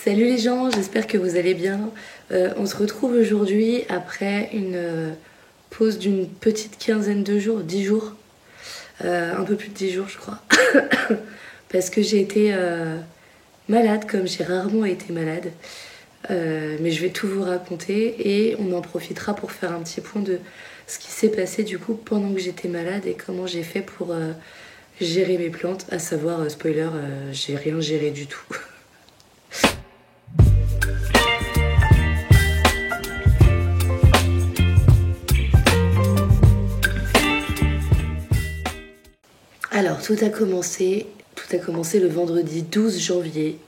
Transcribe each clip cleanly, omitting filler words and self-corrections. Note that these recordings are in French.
Salut les gens, j'espère que vous allez bien. On se retrouve aujourd'hui après une pause d'une petite quinzaine de jours, 10 jours. Un peu plus de 10 jours je crois. Parce que j'ai été malade comme j'ai rarement été malade. Mais je vais tout vous raconter et on en profitera pour faire un petit point de ce qui s'est passé du coup pendant que j'étais malade et comment j'ai fait pour gérer mes plantes. À savoir, spoiler, j'ai rien géré du tout. Alors, tout a commencé le vendredi 12 janvier.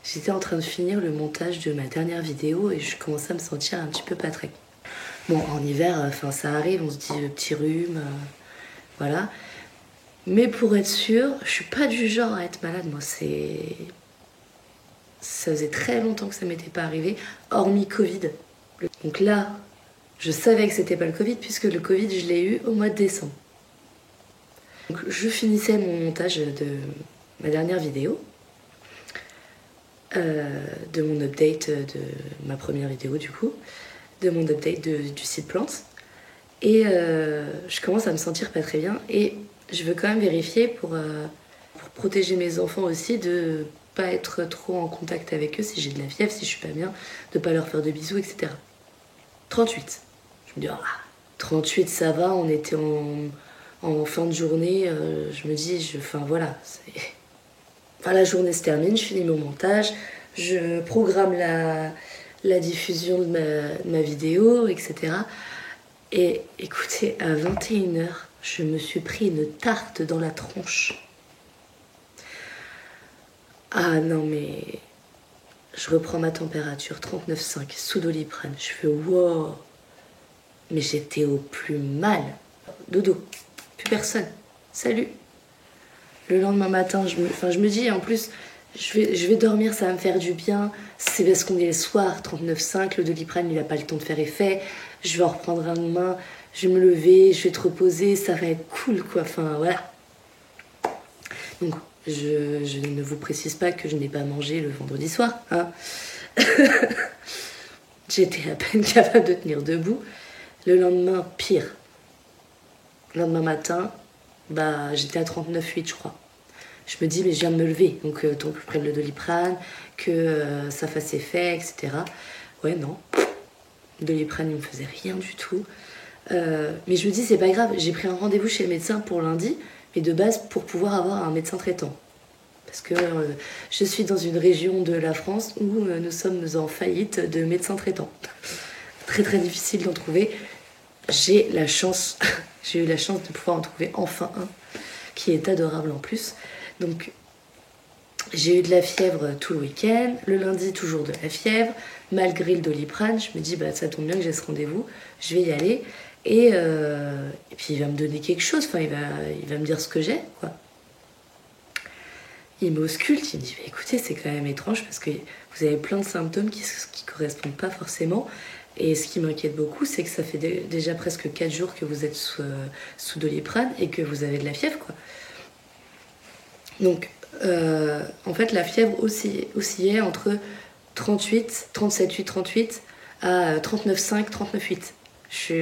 J'étais en train de finir le montage de ma dernière vidéo et je commençais à me sentir un petit peu pas très. Bon, en hiver, ça arrive, on se dit petit rhume, voilà. Mais pour être sûre, je suis pas du genre à être malade, moi, ça faisait très longtemps que ça m'était pas arrivé, hormis Covid. Donc là, je savais que c'était pas le Covid puisque le Covid, je l'ai eu au mois de décembre. Donc, je finissais mon montage de ma dernière vidéo, de mon update de ma première vidéo du coup, de mon update du site plantes. Et je commence à me sentir pas très bien et je veux quand même vérifier pour protéger mes enfants aussi de pas être trop en contact avec eux si j'ai de la fièvre, si je suis pas bien, de pas leur faire de bisous, etc. 38. Je me dis, 38 ça va, on était en fin de journée, je me dis, voilà, la journée se termine, je finis mon montage, je programme la diffusion de ma vidéo, etc. Et écoutez, à 21h, je me suis pris une tarte dans la tronche. Ah non mais, je reprends ma température, 39,5, sous Doliprane, je fais wow. Mais j'étais au plus mal. Dodo, plus personne. Salut. Le lendemain matin, je me dis, en plus, je vais dormir, ça va me faire du bien. C'est parce qu'on est le soir, 39,5, le Doliprane, il n'a pas le temps de faire effet. Je vais en reprendre un demain, je vais me lever, je vais te reposer, ça va être cool, quoi. Voilà. Donc, je ne vous précise pas que je n'ai pas mangé le vendredi soir, hein. J'étais à peine capable de tenir debout. Le lendemain, pire. Le lendemain matin, j'étais à 39,8 je crois. Je me dis mais je viens de me lever, donc tant que je prenne le Doliprane, que ça fasse effet, etc. Ouais non, le Doliprane il me faisait rien du tout. Mais je me dis c'est pas grave, j'ai pris un rendez-vous chez le médecin pour lundi, mais de base pour pouvoir avoir un médecin traitant. Parce que je suis dans une région de la France où nous sommes en faillite de médecins traitants. Très très difficile d'en trouver. J'ai eu la chance de pouvoir en trouver enfin un, qui est adorable en plus. Donc, j'ai eu de la fièvre tout le week-end. Le lundi, toujours de la fièvre. Malgré le Doliprane, je me dis, ça tombe bien que j'ai ce rendez-vous. Je vais y aller. Et puis, il va me donner quelque chose. Il va me dire ce que j'ai, quoi. Il m'ausculte. Il me dit, écoutez, c'est quand même étrange parce que vous avez plein de symptômes qui correspondent pas forcément. Et ce qui m'inquiète beaucoup, c'est que ça fait déjà presque 4 jours que vous êtes sous Doliprane et que vous avez de la fièvre, quoi. Donc, en fait, la fièvre oscillait entre 37,8 à 39,5, 39,8.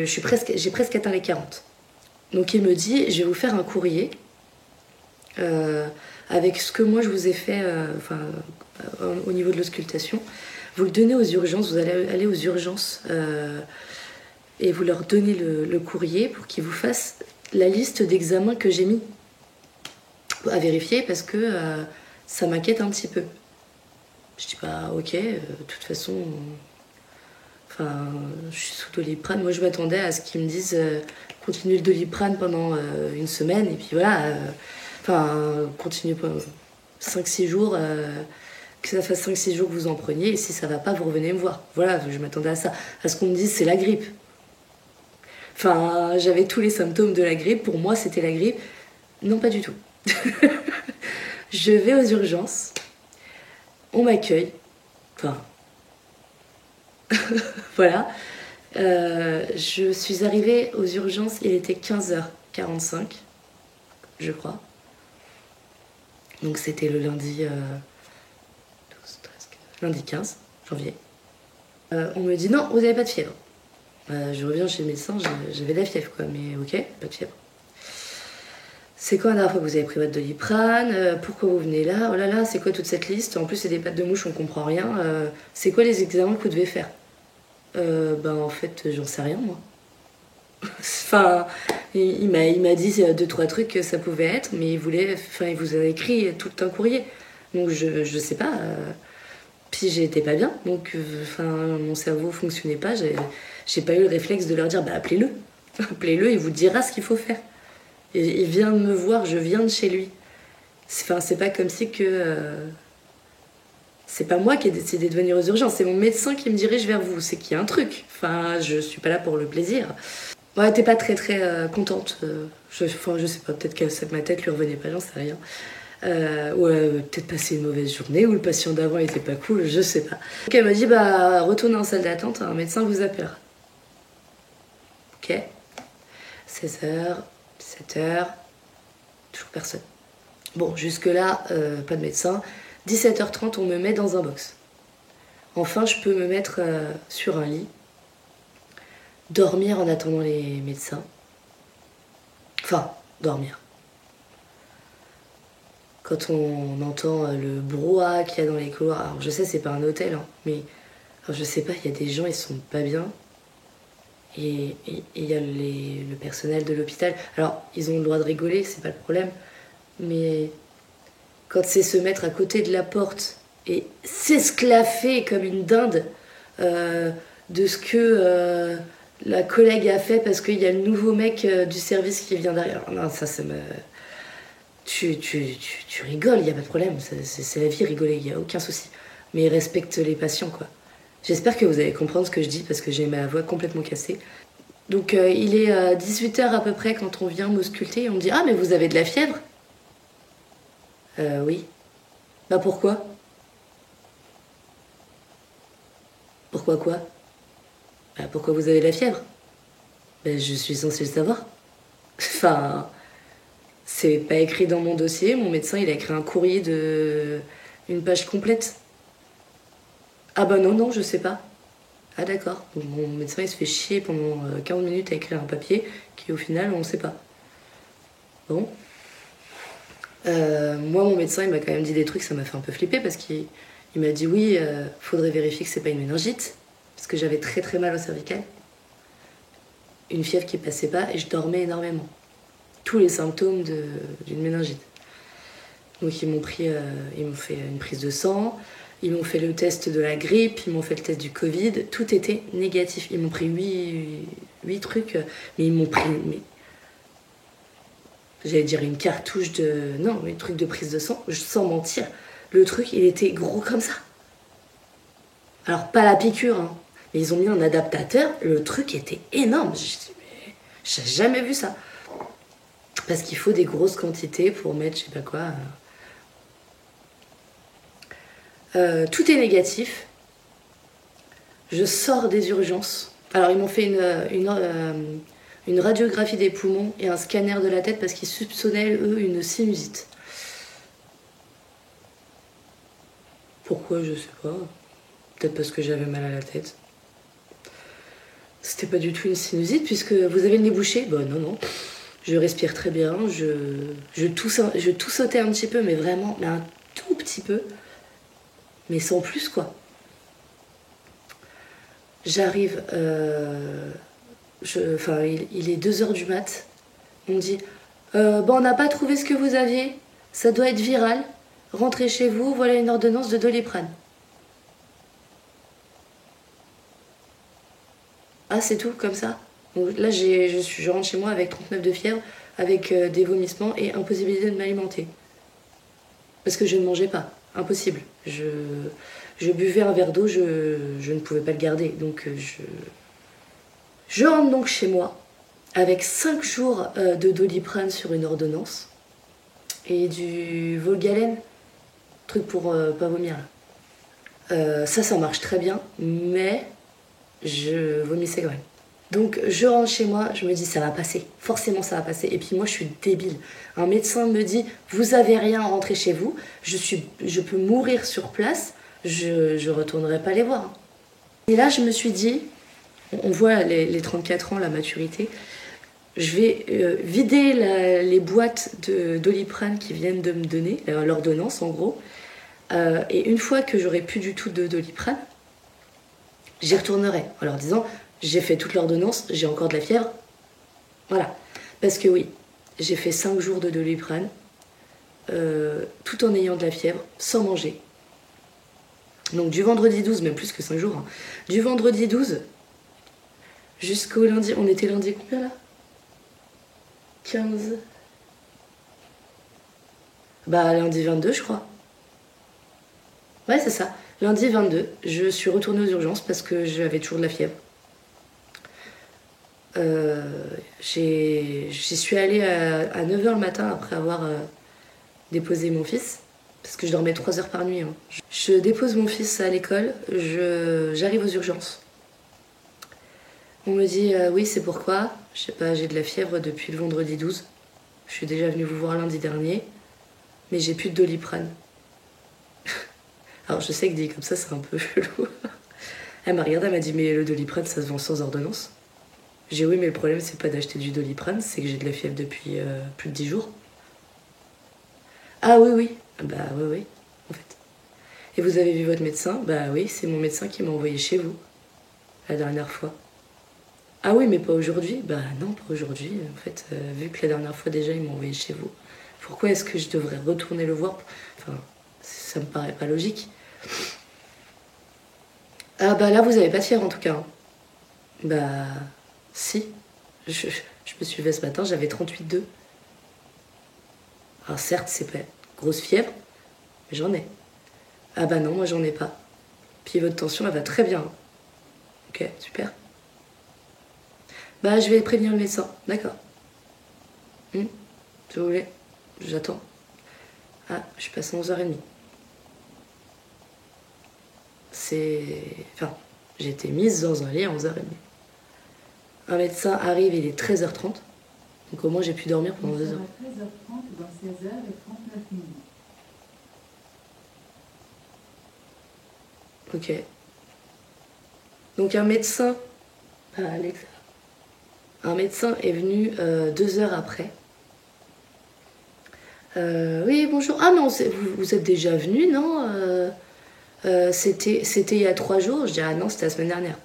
J'ai presque atteint les 40. Donc, il me dit, je vais vous faire un courrier avec ce que moi je vous ai fait au niveau de l'auscultation. Vous le donnez aux urgences, vous allez aller aux urgences et vous leur donnez le courrier pour qu'ils vous fassent la liste d'examens que j'ai mis à vérifier parce que ça m'inquiète un petit peu. Je dis ok, de toute façon, je suis sous Doliprane. Moi je m'attendais à ce qu'ils me disent continue le Doliprane pendant une semaine et puis voilà, continue pendant 5-6 jours. Que ça fasse 5-6 jours que vous en preniez, et si ça va pas, vous revenez me voir. Voilà, je m'attendais à ça. À ce qu'on me dise, c'est la grippe. J'avais tous les symptômes de la grippe. Pour moi, c'était la grippe. Non, pas du tout. Je vais aux urgences. On m'accueille. Voilà. Je suis arrivée aux urgences, il était 15h45, je crois. Donc, c'était le lundi... lundi 15 janvier. On me dit non, vous n'avez pas de fièvre. Je reviens chez le médecin, j'avais de la fièvre quoi, mais ok, pas de fièvre. C'est quand la dernière fois que vous avez pris votre Doliprane? Pourquoi vous venez là? Oh là là, c'est quoi toute cette liste? En plus, c'est des pattes de mouche, on comprend rien. C'est quoi les examens que vous devez faire? En fait, j'en sais rien, moi. Enfin, il m'a dit 2-3 trucs que ça pouvait être, mais il vous a écrit tout un courrier. Donc, je sais pas. Puis, j'étais pas bien. Donc, mon cerveau fonctionnait pas. J'ai pas eu le réflexe de leur dire, appelez-le. Appelez-le, il vous dira ce qu'il faut faire. Et il vient de me voir, je viens de chez lui. C'est pas comme si que... c'est pas moi qui ai décidé de venir aux urgences, c'est mon médecin qui me dirige vers vous. C'est qu'il y a un truc. Je suis pas là pour le plaisir. Ouais, t'es pas très contente. Je sais pas, peut-être que ma tête lui revenait pas, j'en sais rien. Peut-être passer une mauvaise journée, ou le patient d'avant était pas cool, je sais pas. Donc elle m'a dit, retournez en salle d'attente, un médecin vous appellera. Ok. 16h, 17h, toujours personne. Bon, jusque-là, pas de médecin. 17h30, on me met dans un box. Enfin, je peux me mettre sur un lit, dormir en attendant les médecins. Enfin, dormir. Quand on entend le brouhaha qu'il y a dans les couloirs, alors je sais, c'est pas un hôtel, hein, mais alors, je sais pas, il y a des gens, ils sont pas bien. Et il y a le personnel de l'hôpital. Alors, ils ont le droit de rigoler, c'est pas le problème. Mais quand c'est se mettre à côté de la porte et s'esclaffer comme une dinde de ce que la collègue a fait parce qu'il y a le nouveau mec du service qui vient derrière. Non, ça me... Tu rigoles, il n'y a pas de problème. C'est la vie, rigoler, il n'y a aucun souci. Mais respecte les patients, quoi. J'espère que vous allez comprendre ce que je dis parce que j'ai ma voix complètement cassée. Donc il est 18h à peu près quand on vient m'ausculter et on me dit « Ah mais vous avez de la fièvre ?» Oui. Pourquoi? Pourquoi quoi? Pourquoi vous avez de la fièvre? Je suis censée le savoir. Enfin, c'est pas écrit dans mon dossier, mon médecin il a écrit un courrier de une page complète. Ah non, je sais pas. Ah d'accord. Donc, mon médecin il se fait chier pendant 40 minutes à écrire un papier qui au final on sait pas. Bon. Moi mon médecin il m'a quand même dit des trucs, ça m'a fait un peu flipper parce qu'il m'a dit oui, faudrait vérifier que c'est pas une méningite. Parce que j'avais très très mal au cervical. Une fièvre qui passait pas et je dormais énormément. Tous les symptômes d'une méningite. Donc ils m'ont fait une prise de sang. Ils m'ont fait le test de la grippe, ils m'ont fait le test du Covid, tout était négatif. Ils m'ont pris 8 trucs, mais ils m'ont pris, j'allais dire une cartouche non, un truc de prise de sang, sans mentir. Le truc, il était gros comme ça. Alors, pas la piqûre, hein, mais ils ont mis un adaptateur, le truc était énorme. J'ai jamais vu ça. Parce qu'il faut des grosses quantités pour mettre je sais pas quoi... tout est négatif. Je sors des urgences. Alors ils m'ont fait une radiographie des poumons et un scanner de la tête parce qu'ils soupçonnaient eux une sinusite. Pourquoi, je sais pas. Peut-être parce que j'avais mal à la tête. C'était pas du tout une sinusite puisque vous avez le nez bouché. Non. Je respire très bien. Je toussotais un petit peu, mais vraiment, mais un tout petit peu. Mais sans plus, quoi. J'arrive, il est 2h du mat. On me dit, on n'a pas trouvé ce que vous aviez. Ça doit être viral. Rentrez chez vous, voilà une ordonnance de Doliprane. Ah, c'est tout, comme ça? Donc là, je rentre chez moi avec 39 de fièvre, avec des vomissements et impossibilité de m'alimenter. Parce que je ne mangeais pas. Impossible. Je buvais un verre d'eau, je ne pouvais pas le garder. Donc je rentre donc chez moi avec 5 jours de Doliprane sur une ordonnance et du Volgalen, truc pour pas vomir là. Ça marche très bien, mais je vomissais quand même. Donc je rentre chez moi, je me dis ça va passer, forcément ça va passer. Et puis moi je suis débile. Un médecin me dit vous avez rien, rentrez chez vous. Je peux mourir sur place. je retournerai pas les voir. Et là, je me suis dit, on voit les 34 ans, la maturité, je vais vider les boîtes de Doliprane qui viennent de me donner, l'ordonnance en gros, et une fois que j'aurai plus du tout de Doliprane, j'y retournerai en leur disant, j'ai fait toute l'ordonnance, j'ai encore de la fièvre. Voilà. Parce que oui, j'ai fait 5 jours de Doliprane, tout en ayant de la fièvre, sans manger. Donc du vendredi 12, même plus que 5 jours, hein, du vendredi 12 jusqu'au lundi, on était lundi combien là 15. Bah lundi 22 je crois. Ouais c'est ça. Lundi 22, je suis retournée aux urgences parce que j'avais toujours de la fièvre. J'y suis allée à 9 h le matin après avoir déposé mon fils. Parce que je dormais 3 heures par nuit. Hein. Je dépose mon fils à l'école, j'arrive aux urgences. On me dit oui, c'est pourquoi. Je sais pas, j'ai de la fièvre depuis le vendredi 12. Je suis déjà venue vous voir lundi dernier, mais j'ai plus de Doliprane. Alors je sais que dit comme ça, c'est un peu chelou. Elle m'a regardée, elle m'a dit mais le Doliprane, ça se vend sans ordonnance. J'ai dit oui, mais le problème, c'est pas d'acheter du Doliprane, c'est que j'ai de la fièvre depuis plus de 10 jours. Ah oui, oui. Bah oui, oui, en fait. Et vous avez vu votre médecin? Bah oui, c'est mon médecin qui m'a envoyé chez vous, la dernière fois. Ah oui, mais pas aujourd'hui? Bah non, pas aujourd'hui. En fait, vu que la dernière fois déjà, il m'a envoyé chez vous. Pourquoi est-ce que je devrais retourner le voir? Enfin, ça me paraît pas logique. Ah bah là, vous avez pas de fièvre en tout cas. Hein. Bah si. Je me suis levée ce matin, j'avais 38,2. Alors certes, c'est pas grosse fièvre, mais j'en ai. Ah bah non, moi j'en ai pas. Puis votre tension, elle va très bien. Ok, super. Bah je vais prévenir le médecin, d'accord. Si vous voulez, j'attends. Ah, je suis passée à 11h30. Enfin, j'ai été mise dans un lit à 11h30. Un médecin arrive, il est 13h30. Donc au moins j'ai pu dormir pendant 2 heures. 13h30 dans 16h39 minutes. Ok. Donc un médecin... Ah, Alex. Un médecin est venu 2 heures après. Oui, bonjour. Ah non, vous êtes déjà venu, non c'était il y a 3 jours. Je dis, ah non, c'était la semaine dernière.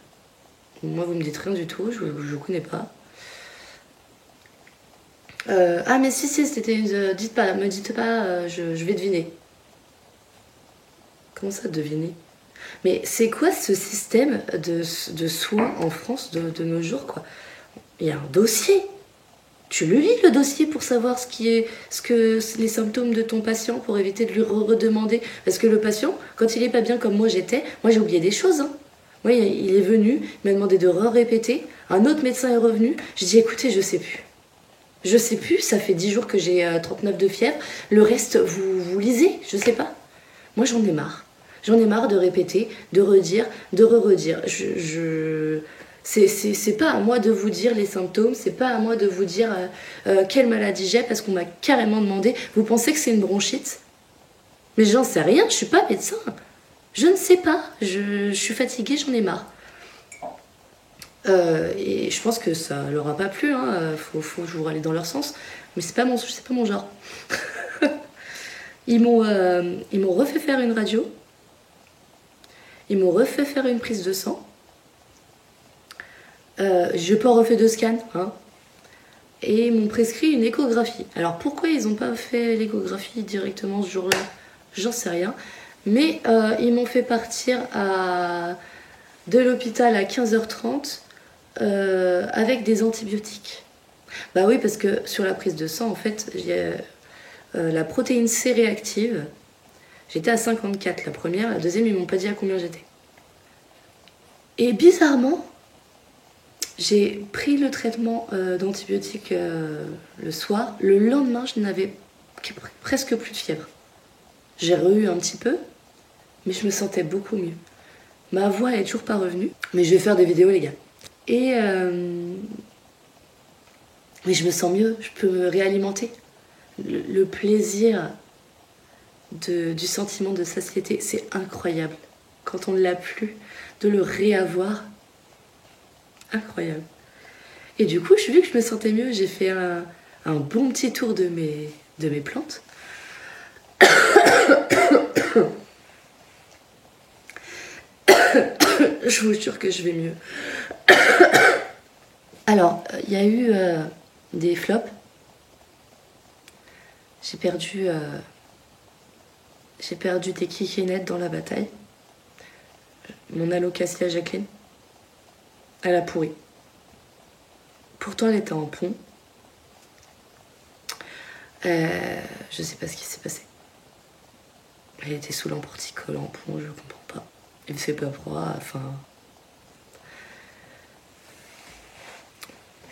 Moi, vous me dites rien du tout, je ne connais pas. Ah mais si, c'était une... dites pas, me dites pas, je vais deviner. Comment ça, deviner? Mais c'est quoi ce système de soins en France de nos jours, quoi? Il y a un dossier. Tu le lis, le dossier, pour savoir ce que les symptômes de ton patient, pour éviter de lui redemander. Parce que le patient, quand il est pas bien comme moi j'étais, moi j'ai oublié des choses. Hein. Moi, il est venu, il m'a demandé de répéter. Un autre médecin est revenu. J'ai dit, écoutez, je sais plus. Je sais plus, ça fait 10 jours que j'ai 39 de fièvre. Le reste, vous lisez, je sais pas. Moi, j'en ai marre. J'en ai marre de répéter, de redire, de redire. C'est pas à moi de vous dire les symptômes, c'est pas à moi de vous dire quelle maladie j'ai, parce qu'on m'a carrément demandé. Vous pensez que c'est une bronchite? Mais j'en sais rien, je suis pas médecin. Je ne sais pas, je suis fatiguée, j'en ai marre. Et je pense que ça leur a pas plu, hein. Faut toujours aller dans leur sens, mais c'est pas mon genre. Ils m'ont refait faire une radio, ils m'ont refait faire une prise de sang. Je peux en refait 2 scans, hein. Et ils m'ont prescrit une échographie. Alors pourquoi ils n'ont pas fait l'échographie directement ce jour-là, j'en sais rien. Mais ils m'ont fait partir de l'hôpital à 15h30 avec des antibiotiques. Bah oui, parce que sur la prise de sang, en fait, j'ai la protéine C réactive. J'étais à 54 la première, la deuxième, ils m'ont pas dit à combien j'étais. Et bizarrement, j'ai pris le traitement d'antibiotiques le soir. Le lendemain, je n'avais presque plus de fièvre. J'ai eu un petit peu, mais je me sentais beaucoup mieux. Ma voix est toujours pas revenue, mais je vais faire des vidéos, les gars. Et mais je me sens mieux, je peux me réalimenter. Le plaisir du sentiment de satiété, c'est incroyable. quand on ne l'a plus, de le réavoir. Incroyable. Et du coup, j'ai vu que je me sentais mieux. J'ai fait un bon petit tour de mes plantes. Je vous jure que je vais mieux. Alors, il y a eu des flops. J'ai perdu des kikinettes dans la bataille. Mon alocasia Jacqueline, elle a pourri. Pourtant, elle était en pont. Je sais pas ce qui s'est passé. Elle était sous l'emporticole en pont, je comprends pas. Il fait pas froid, enfin...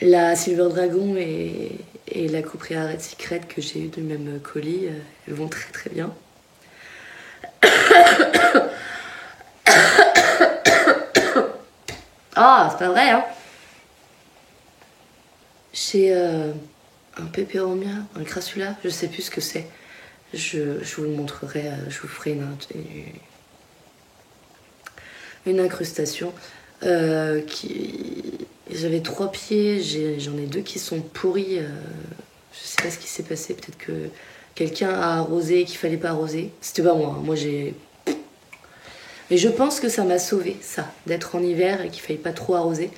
La Silver Dragon et la Cuprea Red Secret que j'ai eu du même colis, elles vont très très bien. Ah, c'est pas vrai, hein. J'ai un Peperomia, un Crassula, je sais plus ce que c'est. Je vous le montrerai, je vous ferai une incrustation. J'avais 3 pieds, j'en ai 2 qui sont pourris. Je sais pas ce qui s'est passé, peut-être que quelqu'un a arrosé et qu'il fallait pas arroser. C'était pas moi, hein. Moi j'ai... Mais je pense que ça m'a sauvé, ça, d'être en hiver et qu'il fallait pas trop arroser,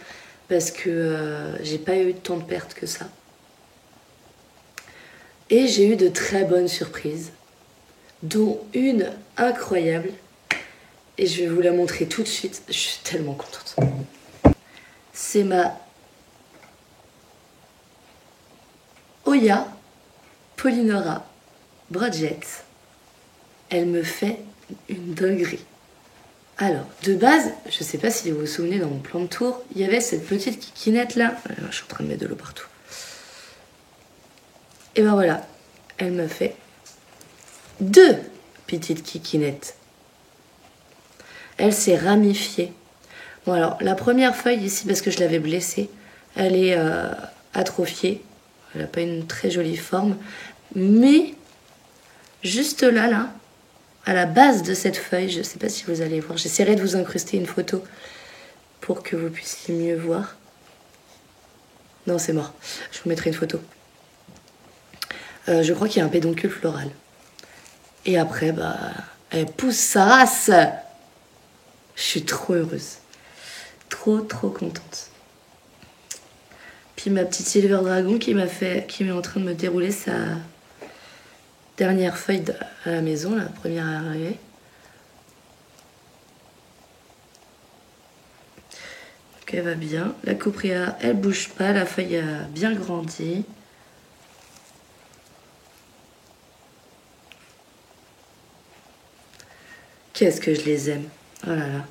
parce que j'ai pas eu tant de pertes que ça. Et j'ai eu de très bonnes surprises, dont une incroyable. Et je vais vous la montrer tout de suite. Je suis tellement contente. C'est ma Oya Polynora Broadjet. Elle me fait une dinguerie. Alors, de base, je sais pas si vous vous souvenez, dans mon plan de tour, il y avait cette petite kikinette là. Je suis en train de mettre de l'eau partout. Et ben voilà, elle me fait 2 petites kikinettes. Elle s'est ramifiée. Bon alors, la première feuille ici, parce que je l'avais blessée, elle est atrophiée. Elle n'a pas une très jolie forme. Mais, juste là, à la base de cette feuille, je ne sais pas si vous allez voir, j'essaierai de vous incruster une photo pour que vous puissiez mieux voir. Non, c'est mort. Je vous mettrai une photo. Je crois qu'il y a un pédoncule floral. Et après, bah, elle pousse sa race. Je suis trop heureuse. Trop contente. Puis ma petite Silver Dragon qui est en train de me dérouler sa dernière feuille à la maison, la première à arriver. Donc elle va bien. La Cuprea, elle bouge pas, la feuille a bien grandi. Qu'est-ce que je les aime. Oh là là.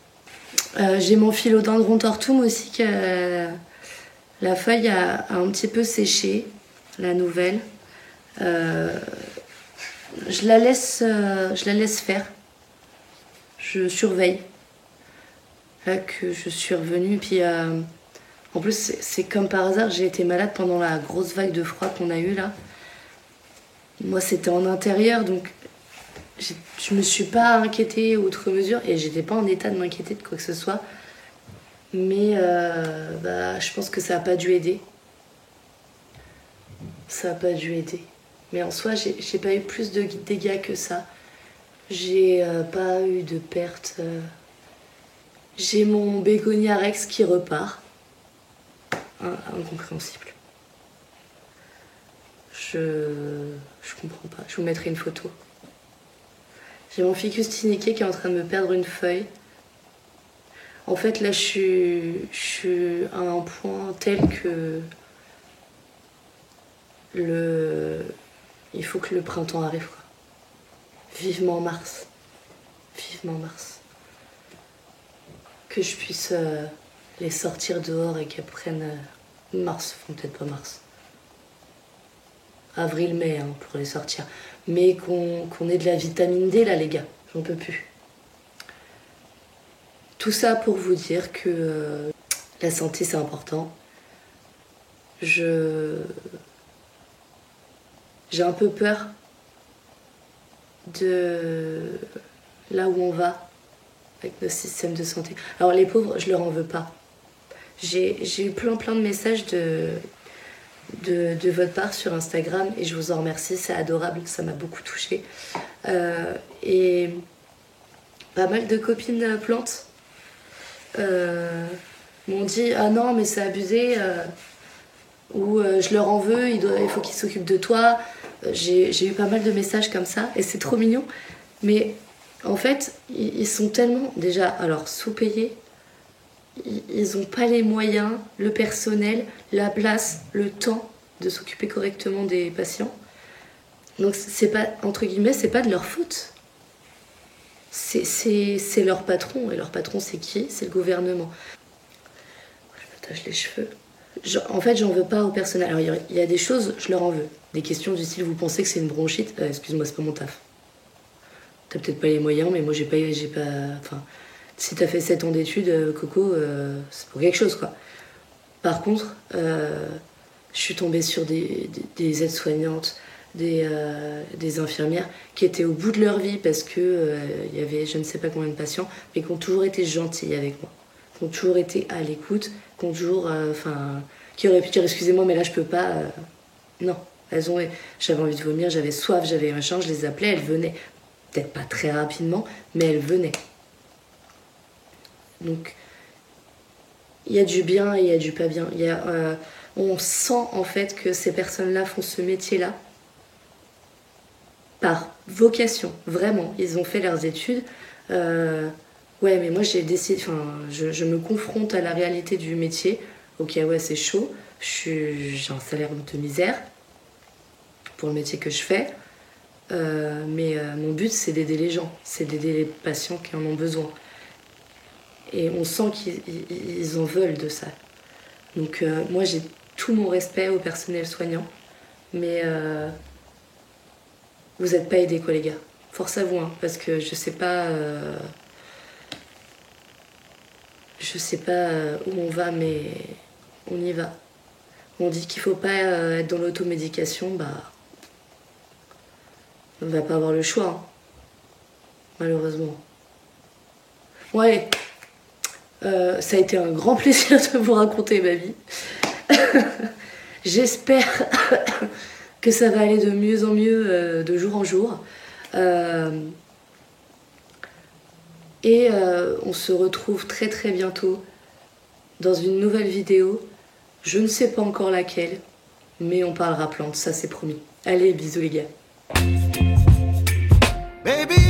J'ai mon Philodendron tortum aussi que la feuille a un petit peu séché, la nouvelle. Je la laisse faire. Je surveille. Là que je suis revenue. Puis en plus, c'est comme par hasard, j'ai été malade pendant la grosse vague de froid qu'on a eue là. Moi, c'était en intérieur, donc je me suis pas inquiétée outre mesure et j'étais pas en état de m'inquiéter de quoi que ce soit. Mais je pense que ça a pas dû aider. Ça a pas dû aider. Mais en soi, j'ai pas eu plus de dégâts que ça. J'ai pas eu de pertes. J'ai mon bégonia rex qui repart. Incompréhensible. Je comprends pas. Je vous mettrai une photo. J'ai mon ficus tiniqué qui est en train de me perdre une feuille. En fait, là, je suis à un point tel que il faut que le printemps arrive, quoi. Vivement mars. Vivement mars. Que je puisse les sortir dehors et qu'elles prennent mars, enfin peut-être pas mars. Avril-mai hein, pour les sortir. Mais qu'on ait de la vitamine D là les gars, j'en peux plus. Tout ça pour vous dire que la santé c'est important. J'ai un peu peur de là où on va avec nos systèmes de santé. Alors les pauvres, je leur en veux pas. J'ai eu plein de messages de votre part sur Instagram et je vous en remercie, c'est adorable, ça m'a beaucoup touchée. Et pas mal de copines plantes m'ont dit ah non mais c'est abusé ou je leur en veux, il faut qu'ils s'occupent de toi. J'ai eu pas mal de messages comme ça et c'est trop mignon, mais en fait ils sont tellement déjà alors sous-payés, ils n'ont pas les moyens, le personnel, la place, le temps de s'occuper correctement des patients. Donc c'est pas, entre guillemets, c'est pas de leur faute. C'est leur patron. Et leur patron, c'est qui? C'est le gouvernement. Je me tâche les cheveux. En fait, j'en veux pas au personnel. Alors, il y a des choses, je leur en veux. Des questions du style, vous pensez que c'est une bronchite? Excuse-moi, c'est pas mon taf. T'as peut-être pas les moyens, mais moi, j'ai pas... Enfin, si t'as fait 7 ans d'études, Coco, c'est pour quelque chose, quoi. Par contre, je suis tombée sur des aides-soignantes, des infirmières qui étaient au bout de leur vie parce que il y avait je ne sais pas combien de patients, mais qui ont toujours été gentilles avec moi, qui ont toujours été à l'écoute, qui ont toujours, qui auraient pu dire excusez-moi mais là je peux pas. Non, j'avais envie de vomir, j'avais soif, j'avais machin, je les appelais, elles venaient, peut-être pas très rapidement, mais elles venaient. Donc il y a du bien et il y a du pas bien. On sent en fait que ces personnes-là font ce métier-là par vocation, vraiment. Ils ont fait leurs études. Ouais, mais moi j'ai décidé, je me confronte à la réalité du métier. Ok, ouais, c'est chaud. J'ai un salaire de misère pour le métier que je fais. Mais mon but, c'est d'aider les gens, c'est d'aider les patients qui en ont besoin. Et on sent qu'ils en veulent de ça. Donc moi, j'ai tout mon respect au personnel soignant. Mais vous n'êtes pas aidés, quoi, les gars. Force à vous, hein, parce que je sais pas où on va, mais on y va. On dit qu'il faut pas être dans l'automédication, bah on va pas avoir le choix, hein, malheureusement. Ouais, ça a été un grand plaisir de vous raconter ma vie. J'espère que ça va aller de mieux en mieux, de jour en jour. Et on se retrouve très très bientôt dans une nouvelle vidéo. Je ne sais pas encore laquelle, mais on parlera plantes, ça c'est promis. Allez, bisous les gars. Baby.